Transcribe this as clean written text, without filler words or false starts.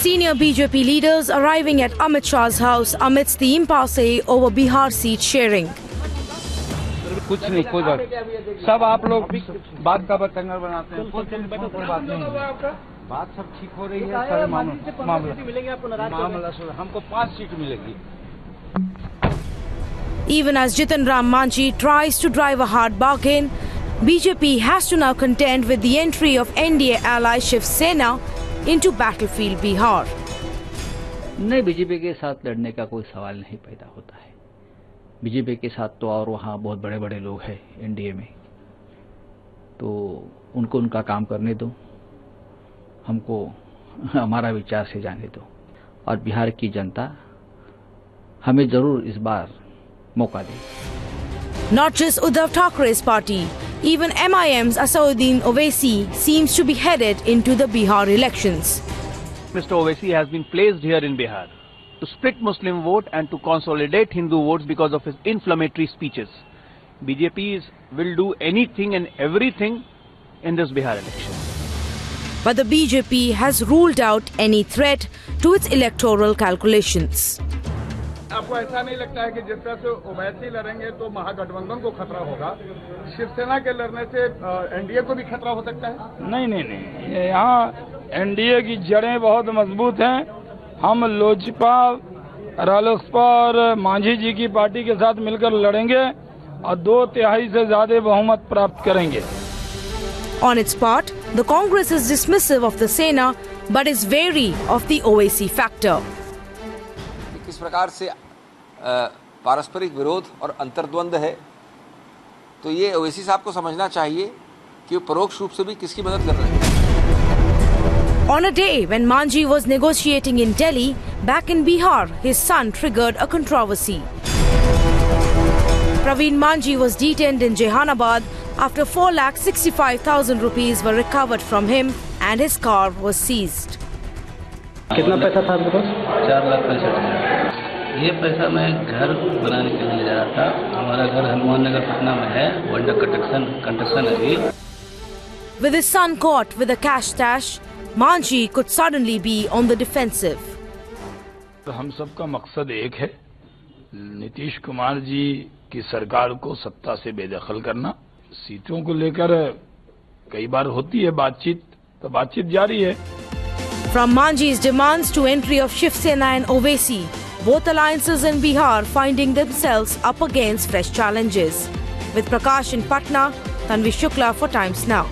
Senior BJP leaders arriving at Amit Shah's house amidst the impasse over Bihar seat sharing. कुछ नहीं, कोई बात, सब आप लोग बात का बतंगर बनाते हैं, कोई बात नहीं, बात सब ठीक हो रही है, सारे मामला हमको 5 सीट मिलेगी. Even as Jitan Ram Manji tries to drive a hard bargain, BJP has to now contend with the entry of NDA ally Shiv Sena into battlefield Bihar. नहीं, बीजेपी के साथ लड़ने का कोई सवाल नहीं पैदा होता है. बीजेपी के साथ तो और वहाँ बहुत बड़े बड़े लोग हैं एनडीए में, तो उनको उनका काम करने दो, हमको हमारा विचार से जाने दो, और बिहार की जनता हमें जरूर इस बार मौका दे. Not just Uddhav Thackeray's party, even MIM's Asauddin Owaisi seems to be headed into the Bihar elections. Mr. Owaisi has been placed here in Bihar to split Muslim vote and to consolidate Hindu votes because of his inflammatory speeches. BJP will do anything and everything in this Bihar election. But the BJP has ruled out any threat to its electoral calculations. आपको ऐसा नहीं लगता है कि जिस तरह से ओवैसी लड़ेंगे तो महागठबंधन को खतरा होगा, शिवसेना के लड़ने से एनडीए को भी खतरा हो सकता है? नहीं, यहाँ एनडीए की जड़ें बहुत मजबूत हैं. हम लोजपा, रालोसपा और मांझी जी की पार्टी के साथ मिलकर लड़ेंगे और 2/3 से ज्यादा बहुमत प्राप्त करेंगे. On its part, the Congress is dismissive of the Sena but is wary of the Owaisi factor. किस प्रकार से पारस्परिक विरोध और अंतर्द्वंद है, तो ये ओवैसी साहब को समझना चाहिए कि वो परोक्ष रूप से भी किसकी मदद कर रहे हैं. On a day when Manji was negotiating in Delhi, back in Bihar, his son triggered a controversy. Praveen Manji was detained in Jehanabad after 4,65,000 rupees were recovered from him and his car was seized. कितना पैसा था आपके पास? 4,65,000. ये पैसा मैं घर बनाने के लिए ले जा रहा था. हमारा घर हनुमान नगर पटना में है, वो अंडर कंस्ट्रक्शन है. With his son caught with a cash stash, Manji could suddenly be on the defensive. हम सबका मकसद एक है, नीतीश कुमार जी की सरकार को सत्ता से बेदखल करना. सीटों को लेकर कई बार होती है बातचीत, तो बातचीत जारी है. From Manji's demands to entry of Shiv Sena and Owaisi, both alliances in Bihar finding themselves up against fresh challenges. With Prakash in Patna, Tanvi Shukla for Times Now.